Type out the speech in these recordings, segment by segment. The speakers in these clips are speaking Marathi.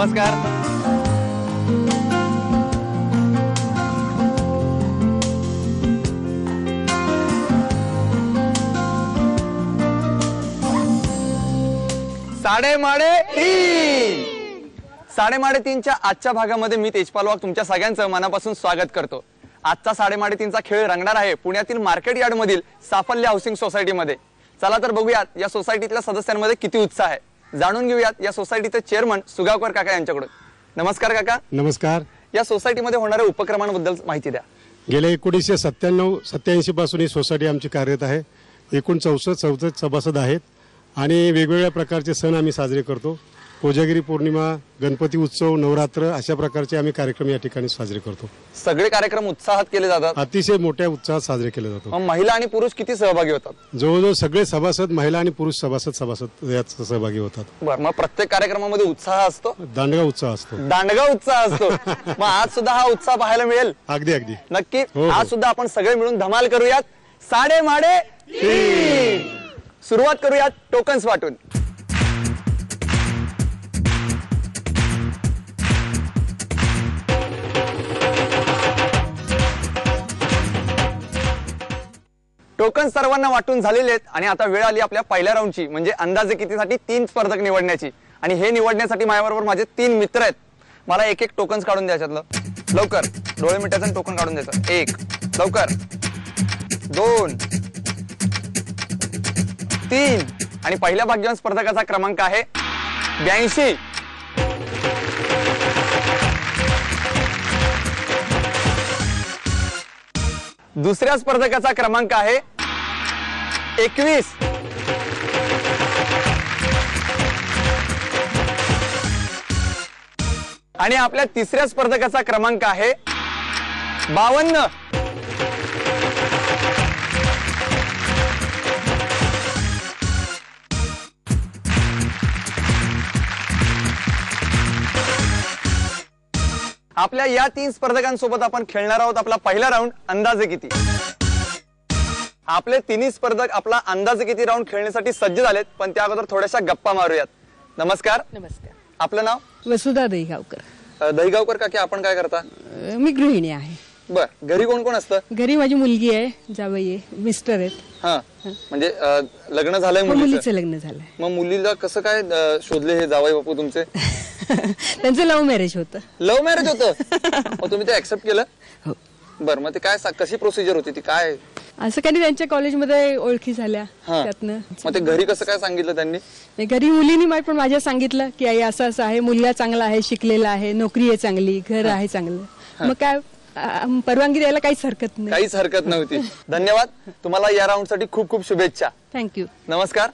नमस्कार. साडेमाडे तीनच्या आजच्या भागामध्ये मी तेजपाल वाघ तुमच्या सगळ्यांचं मनापासून स्वागत करतो. आजचा 3:30चा खेळ रंगणार आहे पुण्यातील मार्केट यार्ड मधील साफल्य हाऊसिंग सोसायटी मध्ये. चला तर बघूयात या सोसायटीतल्या सदस्यांमध्ये किती उत्साह आहे. जाणून घेऊयात या सोसायटीचे चेअरमन सुगावकर काका यांच्याकडून. नमस्कार काका. नमस्कार. या सोसायटीमध्ये होणाऱ्या उपक्रमांबद्दल माहिती द्या. गेल्या 1997-87 पासून ही सोसायटी आमची कार्यरत आहे. एकूण 64 सभासद आहेत आणि वेगवेगळ्या प्रकारचे सण आम्ही साजरे करतो. कोजागिरी पौर्णिमा, गणपती उत्सव, नवरात्र अशा प्रकारचे आम्ही कार्यक्रम या ठिकाणी साजरे करतो. सगळे कार्यक्रम उत्साहात केले जातात. अतिशय मोठ्या उत्साहात साजरे केले जातात. महिला आणि पुरुष किती सहभागी होतात? जवळजवळ सगळे सभासद महिला आणि पुरुष सभासद यात सहभागी होतात. बरं, मग प्रत्येक कार्यक्रमामध्ये उत्साह असतो? दांडगा उत्साह असतो. दांडगा उत्साह असतो. मग आज सुद्धा हा उत्साह पाहायला मिळेल? अगदी अगदी नक्की. आज सुद्धा आपण सगळे मिळून धमाल करूयात. 3:30 सुरुवात करूयात टोकन्स वाटून. टोकन सर्वांना वाटून झालेले आहेत आणि आता वेळ आली आपल्या पहिल्या राऊंडची, म्हणजे अंदाजे कितीसाठी 3 स्पर्धक निवडण्याची. आणि हे निवडण्यासाठी माझ्याबरोबर माझे 3 मित्र आहेत. मला एक एक टोकन्स काढून द्यायच्यातलं. लवकर डोळे मिटायचं टोकन काढून द्यायचं. 1 लवकर, 2 3 आणि पहिल्या भाग्यवान स्पर्धकाचा क्रमांक आहे 82. दुसऱ्या स्पर्धकाचा क्रमांक आहे 21. आणि आपल्या तिसऱ्या स्पर्धकाचा क्रमांक आहे 52. आपल्या या 3 स्पर्धकांसोबत आपण खेळणार आहोत आपला पहिला राऊंड अंदाजे किती. आपले 3 स्पर्धक आपला अंदाजे किती राऊंड खेळण्यासाठी सज्ज झालेत, पण त्या अगोदर थोड्याशा गप्पा मारूयात. नमस्कार. नमस्कार. आपलं नाव? वसुधा दहीगावकर. दहीगावकर काकी, आपण काय करता? मी गृहिणी आहे. बर, घरी कोण कोण असतं? घरी माझी मुलगी आहे, जावई आहे, मिस्टर आहेत. हा, म्हणजे लग्न झालंय मुलीचं लग्न झालंय. मग मुलीला कसं काय शोधले हे जावई बापू तुमचे? त्यांचं लव्ह मॅरेज होतं. लव्ह मॅरेज होतं? मग तुम्ही ते ऍक्सेप्ट केलं? हो. बर, मग ते काय कशी प्रोसिजर होती ती काय? असं काही त्यांच्या कॉलेजमध्ये ओळखी झाल्या त्यातनं. मग ते घरी कसं काय सांगितलं त्यांनी? घरी मुलीनी पण माझ्या सांगितलं की आई असं असं आहे, मुलगा चांगला आहे, शिकलेला आहे, नोकरी आहे चांगली, घर आहे चांगलं. मग काय परवानगी द्यायला काहीच हरकत नाही. काहीच हरकत नव्हती. धन्यवाद. तुम्हाला या राऊंड साठी खूप खूप शुभेच्छा. थँक्यू. नमस्कार.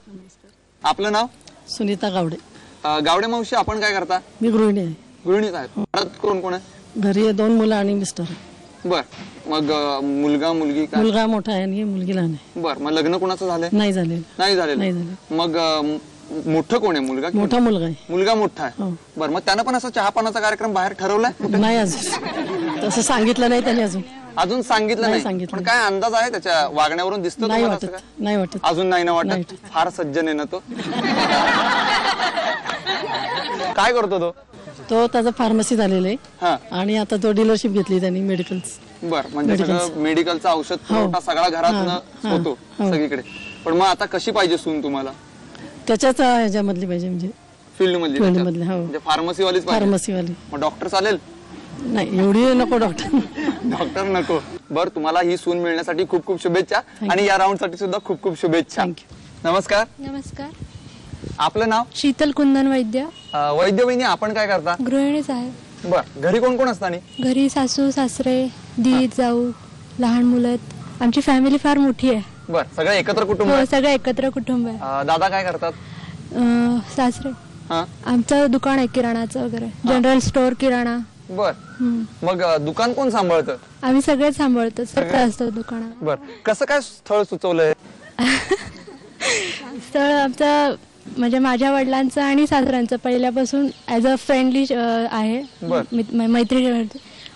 आपलं नाव? सुनीता गावडे. गावडे मावशी, आपण काय करता? मी गृहिणी आहे. गृहिणीच आहे. घरात कोण कोण आहे? घरी 2 मुलं आणि मिस्टर. बर, मग मुलगा मुलगी काय? मुलगा मोठा आहे आणि मुलगी लहान आहे. बर, मग लग्न कोणाचं झालंय? नाही झालेलं. नाही झालेलं. मग मोठं कोण आहे? मुलगा? मोठा मुलगा आहे. मुलगा मोठा आहे. बर, मग त्यानं पण असं चहापानाचा कार्यक्रम बाहेर ठरवलाय? नाही, अजून तसं सांगितलं नाही त्याने. अजून सांगितलं नाही. पण काय अंदाज आहे त्याच्या वागण्यावरून दिसतो? नाही वाटत. अजून नाही ना वाटत. फार सज्जन आहे ना तो. काय करतो तो त्याचा फार्मसी झालेला आहे आणि आता तो डीलरशिप घेतली त्यांनी मेडिकल्स. बर, म्हणजे सगळं मेडिकलचा औषध पुरवठा सगळा घरात होतो सगळीकडे. पण मग आता कशी पाहिजे सून तुम्हाला? त्याच्याच ह्याच्यामधली पाहिजे, म्हणजे फील्ड मधली. म्हणजे फार्मसी वालीच? फार्मसी वाली. मग डॉक्टर चालेल? नाही, एवढी नको डॉक्टर. डॉक्टर नको. बर, तुम्हाला ही सून मिळण्यासाठी खूप खूप शुभेच्छा आणि या राऊंड साठी सुद्धा खूप खूप शुभेच्छा. नमस्कार. नमस्कार. आपलं नाव? शीतल कुंदन वैद्य. वैद्य वहिनी, आपण काय करता? गृहिणीच आहे. बर, घरी कोण कोण असतं? घरी सासू सासरे, दीर जाऊ, लहान मुलं. आमची फॅमिली फार मोठी आहे. बर, सगळं एकत्र कुटुंब? हो, सगळं एकत्र कुटुंब आहे. दादा काय करतात? सासरे आमचं दुकान आहे किराणाचं वगैरे, जनरल स्टोअर किराणा. बर, मग दुकान कोण सांभाळतं? आम्ही सगळे सांभाळतो, सगळं असतं दुकानात. बर, कसं काय स्थळ सुचवलंय? स्थळ आमचं म्हणजे माझ्या वडिलांचं आणि सासऱ्यांचं पहिल्यापासून ऍज अ फ्रेंडली आहे, मैत्री.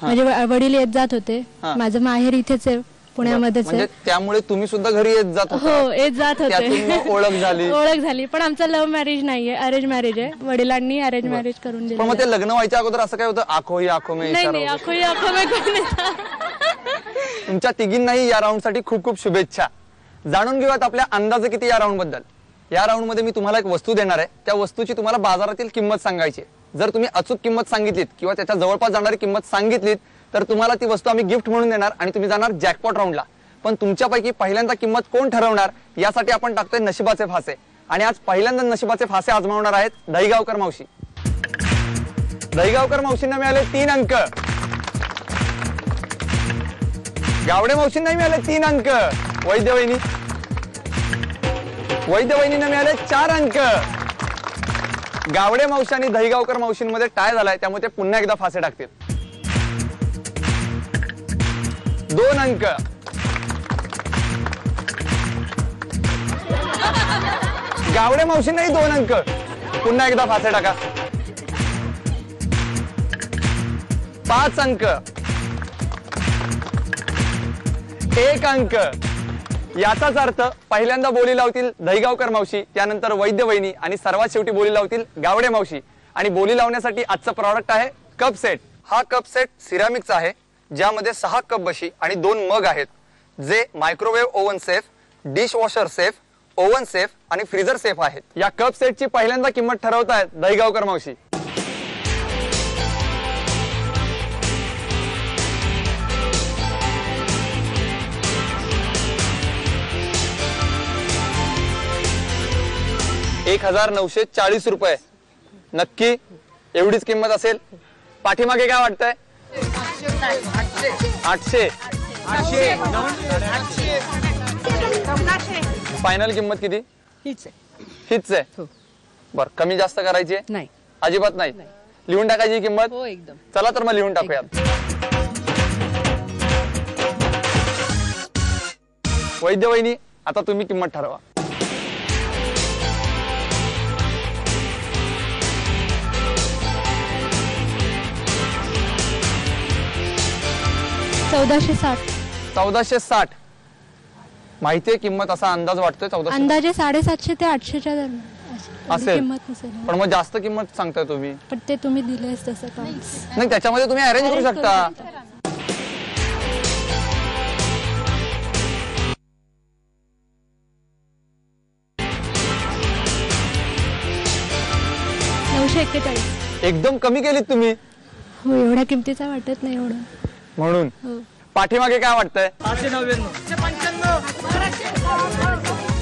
माझे वडील येत जात होते. माझं माहेर इथेच आहे, पुण्यामध्येच म्हणजे आहे. त्यामुळे तुम्ही सुद्धा घरी येत जात होता. हो येत जात त्यातून होते. मग ओळख झाली. ओळख झाली, पण आमचं लव्ह मॅरेज नाहीये, अरेंज मॅरेज आहे. वडिलांनी अरेंज मॅरेज करून पण दिलं. मग ते लग्न व्हायच्या अगोदर असं काय होतं, आखो ही आखो में नाही इशारा नाही, वगैरे? आखो में कोण तुमच्या तिघींनाही या राऊंड साठी खूप खूप शुभेच्छा. जाणून घेऊयात आपल्या अंदाजे किती या राऊंड बद्दल. या राऊंड मध्ये मी तुम्हाला एक वस्तू देणार आहे. त्या वस्तूची तुम्हाला बाजारातील किंमत सांगायची. जर तुम्ही अचूक किंमत सांगितलीत किंवा त्याच्या जवळपास जाणारी किंमत सांगितलीत तर तुम्हाला ती वस्तू आम्ही गिफ्ट म्हणून देणार आणि तुम्ही जाणार जॅकपॉट राऊंडला. पण तुमच्यापैकी पहिल्यांदा किंमत कोण ठरवणार यासाठी आपण टाकतोय नशिबाचे फासे. आणि आज पहिल्यांदा नशिबाचे फासे आजमावणार आहेत दहीगावकर मावशी. दहीगावकर मावशींना मिळाले 3 अंक. गावडे मावशींना मिळाले 3 अंक. वैद्यवहिनींना मिळाले 4 अंक. गावडे मावशी आणि दहीगावकर मावशींमध्ये टाय झालाय, त्यामुळे ते पुन्हा एकदा फासे टाकतील. 2 अंक. गावडे मावशींनाही 2 अंक. पुन्हा एकदा फासे टाका. 5 अंक. 1 अंक. याचाच अर्थ पहिल्यांदा बोली लावतील दहीगावकर मावशी, त्यानंतर वैद्यवहिनी आणि सर्वात शेवटी बोली लावतील गावडे मावशी. आणि बोली लावण्यासाठी आजचं प्रॉडक्ट आहे कप सेट. हा कप सेट सिरामिकचा आहे, ज्यामध्ये 6 कप बशी आणि 2 मग आहेत, जे microwave oven safe, dish washer safe, oven safe आणि फ्रीजर सेफ आहेत. या कप सेटची पहिल्यांदा किंमत ठरवतायत दहीगावकर मावशी. ₹1,940. नक्की एवढीच किंमत असेल? पाठीमागे काय वाटतंय? 800. फायनल किंमत किती? हीच आहे. हीच आहे. बर, कमी जास्त करायची आहे? नाही. अजिबात नाही. लिहून टाकायची ही किंमत? हो एकदम. चला तर मग लिहून टाकूयात. वैद्यवहिनी, आता तुम्ही किंमत ठरवा. $1,460. माहितीये किंमत, असा अंदाज वाटतोय 1400 अंदाजे 750 ते 800च्या दरम्यान असेल. किंमत नसेल. पण मग जास्त किंमत सांगताय तुम्ही. पण ते तुम्ही दिलेस तसं काम. नाही, त्याच्यामध्ये तुम्ही अरेंज करू शकता. $941. एकदम कमी केलीत तुम्ही. हो, एवढ्या किमतीचा वाटत नाही एवढं. म्हणून हो. पाठीमागे काय वाटतंय?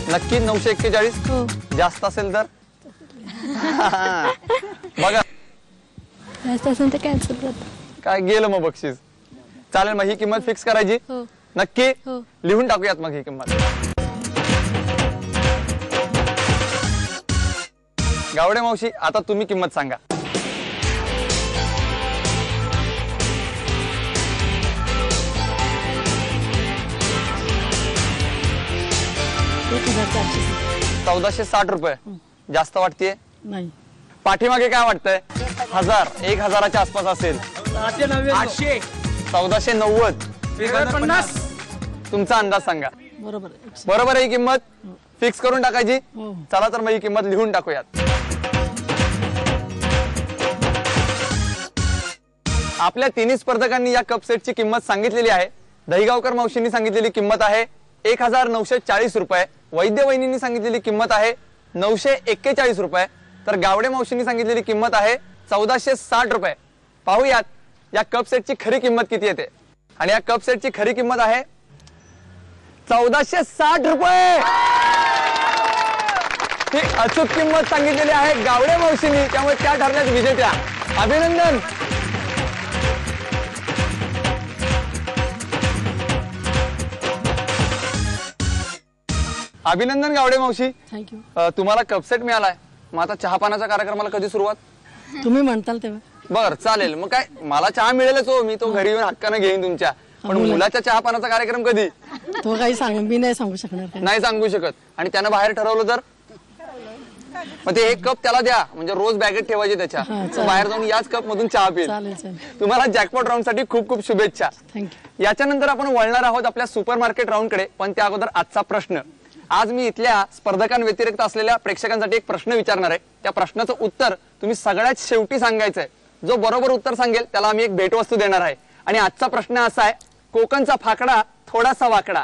नक्की 941. हो. जास्त असेल तर बघा, जास्त असेल तर कॅन्सल करतो. काय गेलं मग बक्षीस. चालेल, मग ही किंमत फिक्स करायची? हो. नक्की हो. लिहून टाकूयात मग ही किंमत. गावडे मावशी, आता तुम्ही किंमत सांगा. ₹1,460. जास्त वाटतेय? नाही. पाठीमागे काय वाटतंय? 1000च्या आसपास असेल. 1490. तुमचा अंदाज सांगा. बरोबर. बरोबर आहे ही किंमत? फिक्स करून टाकायची? चला तर मग ही किंमत लिहून टाकूयात. आपल्या तिन्ही स्पर्धकांनी या कप सेटची किंमत सांगितलेली आहे. दहीगावकर मावशींनी सांगितलेली किंमत आहे ₹1,940. वैद्यवहिनींनी सांगितलेली किंमत आहे ₹941. तर गावडे मावशींनी सांगितलेली किंमत आहे ₹1,460. पाहूयात या कप सेटची खरी किंमत किती येते. आणि या कप सेटची खरी किंमत आहे ₹1,460. ही अचूक किंमत सांगितलेली आहे गावडे मावशींनी, त्यामुळे त्या ठरल्यात विजेत्या. अभिनंदन. अभिनंदन गावडे मावशी. थँक्यू. तुम्हाला कपसेट मिळालाय. मग आता चहा पाण्याच्या कार्यक्रमाला कधी सुरुवात? तुम्ही म्हणताल तेव्हा. बर, चालेल. मग काय, मला चहा मिळेलच हो, मी तो घरी येऊन हक्कानं घेईन तुमच्या. पण मुलाच्या चहा पाण्याचा कार्यक्रम कधी? तो काही सांग, मी नाही सांगू शकणार. नाही सांगू शकत. आणि त्यानं बाहेर ठरवलं तर? मग ते एक कप त्याला द्या, म्हणजे रोज बॅगेत ठेवायचे त्याच्या, तो बाहेर जाऊन याच कप मधून चहा पिईल. तुम्हाला जॅकपॉट राऊंड साठी खूप खूप शुभेच्छा. याच्यानंतर आपण वळणार आहोत आपल्या सुपर मार्केट राऊंड कडे, पण त्या अगोदर आजचा प्रश्न. आज मी इथल्या स्पर्धकांव्यतिरिक्त असलेल्या प्रेक्षकांसाठी एक प्रश्न विचारणार आहे. त्या प्रश्नाचं उत्तर तुम्ही सगळ्यात शेवटी सांगायचंय. जो बरोबर उत्तर सांगेल त्याला आम्ही एक भेटवस्तू देणार आहे. आणि आजचा प्रश्न असा आहे, कोकणचा फाकडा थोडासा वाकडा.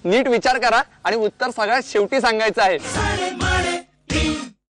नीट विचार करा आणि उत्तर सगळ्यात शेवटी सांगायचं आहे.